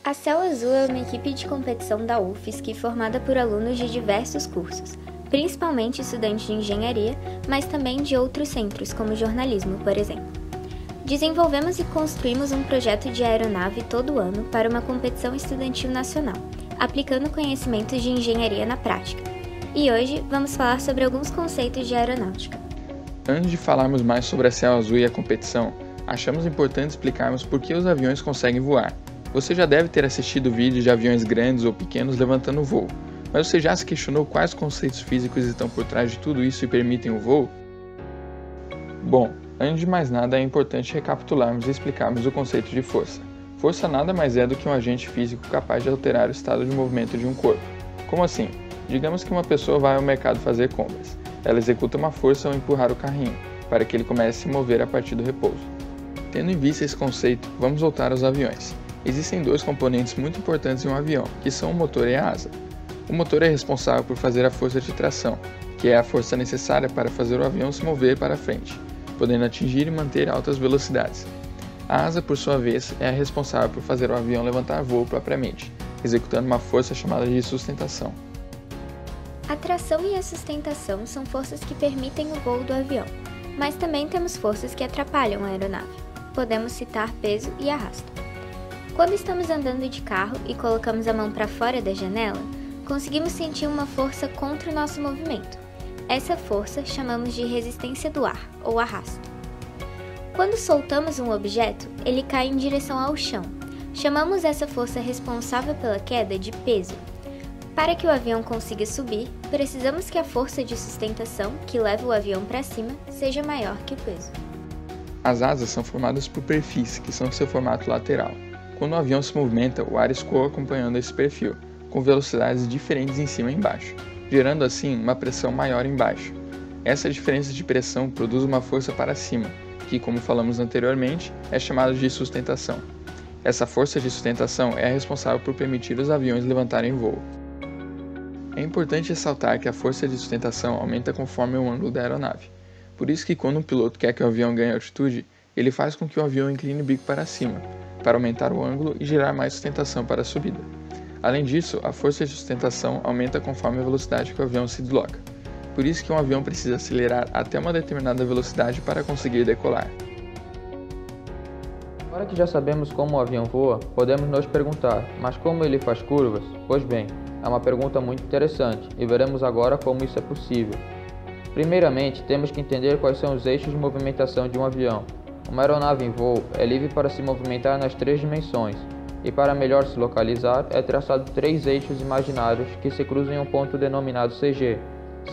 A Céu Azul é uma equipe de competição da UFSC formada por alunos de diversos cursos, principalmente estudantes de engenharia, mas também de outros centros, como jornalismo, por exemplo. Desenvolvemos e construímos um projeto de aeronave todo ano para uma competição estudantil nacional, aplicando conhecimentos de engenharia na prática. E hoje vamos falar sobre alguns conceitos de aeronáutica. Antes de falarmos mais sobre a Céu Azul e a competição, achamos importante explicarmos por que os aviões conseguem voar. Você já deve ter assistido vídeos de aviões grandes ou pequenos levantando o voo, mas você já se questionou quais conceitos físicos estão por trás de tudo isso e permitem o voo? Bom, antes de mais nada é importante recapitularmos e explicarmos o conceito de força. Força nada mais é do que um agente físico capaz de alterar o estado de movimento de um corpo. Como assim? Digamos que uma pessoa vai ao mercado fazer compras. Ela executa uma força ao empurrar o carrinho, para que ele comece a se mover a partir do repouso. Tendo em vista esse conceito, vamos voltar aos aviões. Existem dois componentes muito importantes em um avião, que são o motor e a asa. O motor é responsável por fazer a força de tração, que é a força necessária para fazer o avião se mover para frente, podendo atingir e manter altas velocidades. A asa, por sua vez, é a responsável por fazer o avião levantar voo propriamente, executando uma força chamada de sustentação. A tração e a sustentação são forças que permitem o voo do avião, mas também temos forças que atrapalham a aeronave. Podemos citar peso e arrasto. Quando estamos andando de carro e colocamos a mão para fora da janela, conseguimos sentir uma força contra o nosso movimento. Essa força chamamos de resistência do ar, ou arrasto. Quando soltamos um objeto, ele cai em direção ao chão. Chamamos essa força responsável pela queda de peso. Para que o avião consiga subir, precisamos que a força de sustentação, que leva o avião para cima, seja maior que o peso. As asas são formadas por perfis, que são seu formato lateral. Quando o avião se movimenta, o ar escoa acompanhando esse perfil, com velocidades diferentes em cima e embaixo, gerando assim uma pressão maior embaixo. Essa diferença de pressão produz uma força para cima, que, como falamos anteriormente, é chamada de sustentação. Essa força de sustentação é a responsável por permitir os aviões levantarem voo. É importante ressaltar que a força de sustentação aumenta conforme o ângulo da aeronave. Por isso que quando um piloto quer que o avião ganhe altitude, ele faz com que o avião incline o bico para cima, para aumentar o ângulo e gerar mais sustentação para a subida. Além disso, a força de sustentação aumenta conforme a velocidade que o avião se desloca. Por isso que um avião precisa acelerar até uma determinada velocidade para conseguir decolar. Agora que já sabemos como o avião voa, podemos nos perguntar, mas como ele faz curvas? Pois bem, é uma pergunta muito interessante e veremos agora como isso é possível. Primeiramente, temos que entender quais são os eixos de movimentação de um avião. Uma aeronave em voo é livre para se movimentar nas 3 dimensões, e para melhor se localizar é traçado 3 eixos imaginários que se cruzam em um ponto denominado CG,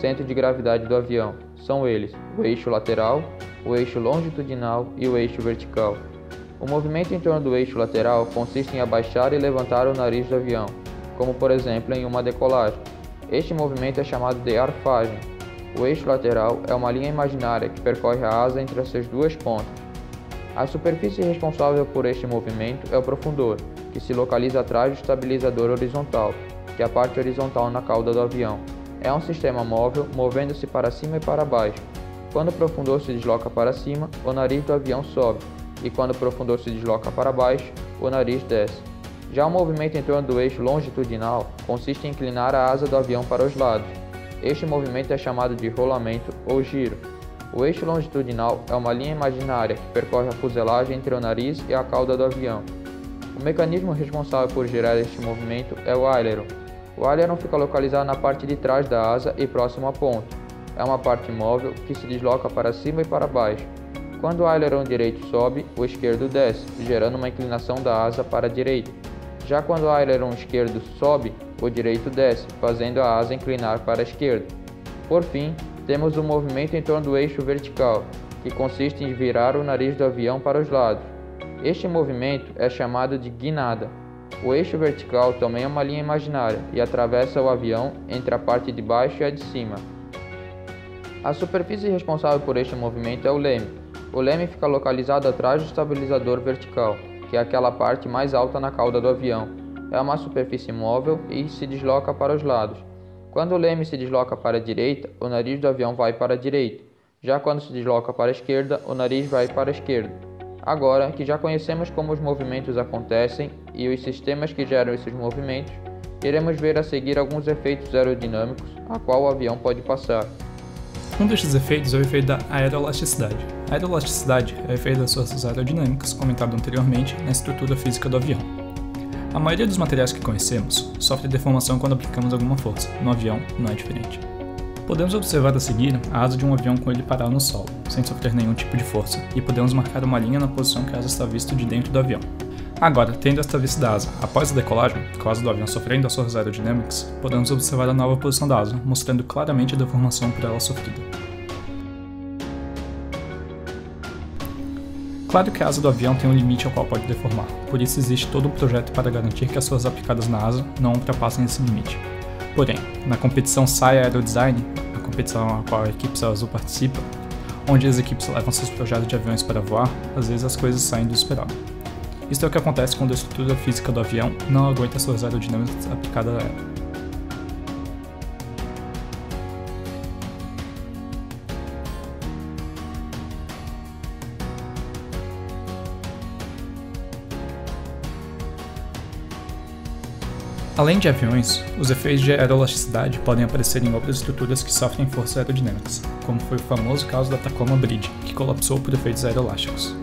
centro de gravidade do avião. São eles o eixo lateral, o eixo longitudinal e o eixo vertical. O movimento em torno do eixo lateral consiste em abaixar e levantar o nariz do avião, como por exemplo em uma decolagem. Este movimento é chamado de arfagem. O eixo lateral é uma linha imaginária que percorre a asa entre as suas 2 pontas. A superfície responsável por este movimento é o profundor, que se localiza atrás do estabilizador horizontal, que é a parte horizontal na cauda do avião. É um sistema móvel, movendo-se para cima e para baixo. Quando o profundor se desloca para cima, o nariz do avião sobe, e quando o profundor se desloca para baixo, o nariz desce. Já o movimento em torno do eixo longitudinal consiste em inclinar a asa do avião para os lados. Este movimento é chamado de rolamento ou giro. O eixo longitudinal é uma linha imaginária que percorre a fuselagem entre o nariz e a cauda do avião. O mecanismo responsável por gerar este movimento é o aileron. O aileron fica localizado na parte de trás da asa e próximo à ponta. É uma parte móvel que se desloca para cima e para baixo. Quando o aileron direito sobe, o esquerdo desce, gerando uma inclinação da asa para a direita. Já quando o aileron esquerdo sobe, o direito desce, fazendo a asa inclinar para a esquerda. Por fim, temos o movimento em torno do eixo vertical, que consiste em virar o nariz do avião para os lados. Este movimento é chamado de guinada. O eixo vertical também é uma linha imaginária e atravessa o avião entre a parte de baixo e a de cima. A superfície responsável por este movimento é o leme. O leme fica localizado atrás do estabilizador vertical, que é aquela parte mais alta na cauda do avião. É uma superfície móvel e se desloca para os lados. Quando o leme se desloca para a direita, o nariz do avião vai para a direita. Já quando se desloca para a esquerda, o nariz vai para a esquerda. Agora que já conhecemos como os movimentos acontecem e os sistemas que geram esses movimentos, iremos ver a seguir alguns efeitos aerodinâmicos a qual o avião pode passar. Um destes efeitos é o efeito da aeroelasticidade. A aeroelasticidade é o efeito das forças aerodinâmicas comentado anteriormente na estrutura física do avião. A maioria dos materiais que conhecemos sofre deformação quando aplicamos alguma força. No avião, não é diferente. Podemos observar a seguir a asa de um avião com ele parado no solo, sem sofrer nenhum tipo de força, e podemos marcar uma linha na posição que a asa está vista de dentro do avião. Agora, tendo esta vista da asa após a decolagem, com a asa do avião sofrendo as forças aerodinâmicas, podemos observar a nova posição da asa, mostrando claramente a deformação por ela sofrida. Claro que a asa do avião tem um limite ao qual pode deformar, por isso existe todo um projeto para garantir que as forças aplicadas na asa não ultrapassem esse limite. Porém, na competição SAI Aerodesign, a competição a qual a equipe Céu Azul participa, onde as equipes levam seus projetos de aviões para voar, às vezes as coisas saem do esperado. Isso é o que acontece quando a estrutura física do avião não aguenta as forças aerodinâmicas aplicadas a ela. Além de aviões, os efeitos de aeroelasticidade podem aparecer em outras estruturas que sofrem forças aerodinâmicas, como foi o famoso caso da Tacoma Bridge, que colapsou por efeitos aeroelásticos.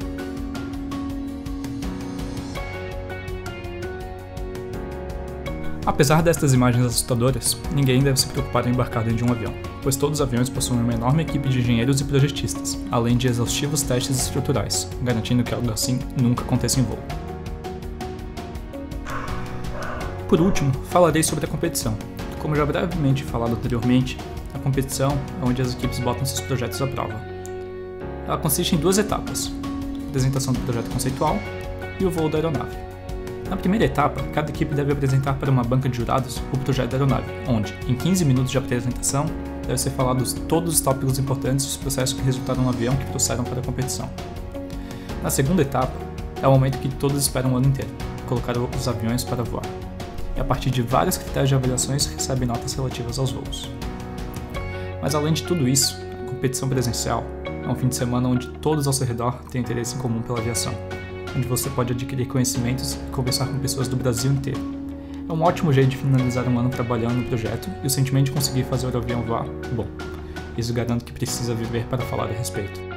Apesar destas imagens assustadoras, ninguém deve se preocupar em embarcar dentro de um avião, pois todos os aviões possuem uma enorme equipe de engenheiros e projetistas, além de exaustivos testes estruturais, garantindo que algo assim nunca aconteça em voo. Por último, falarei sobre a competição. Como já brevemente falado anteriormente, a competição é onde as equipes botam seus projetos à prova. Ela consiste em duas etapas: a apresentação do projeto conceitual e o voo da aeronave. Na primeira etapa, cada equipe deve apresentar para uma banca de jurados o projeto da aeronave, onde, em 15 minutos de apresentação, deve ser falados todos os tópicos importantes dos processos que resultaram no avião que trouxeram para a competição. Na segunda etapa, é o momento que todos esperam o ano inteiro, colocar os aviões para voar. E a partir de vários critérios de avaliações recebe notas relativas aos voos. Mas além de tudo isso, a competição presencial é um fim de semana onde todos ao seu redor têm interesse em comum pela aviação, onde você pode adquirir conhecimentos e conversar com pessoas do Brasil inteiro. É um ótimo jeito de finalizar um ano trabalhando no projeto e o sentimento de conseguir fazer o avião voar, bom, isso garanto que precisa viver para falar a respeito.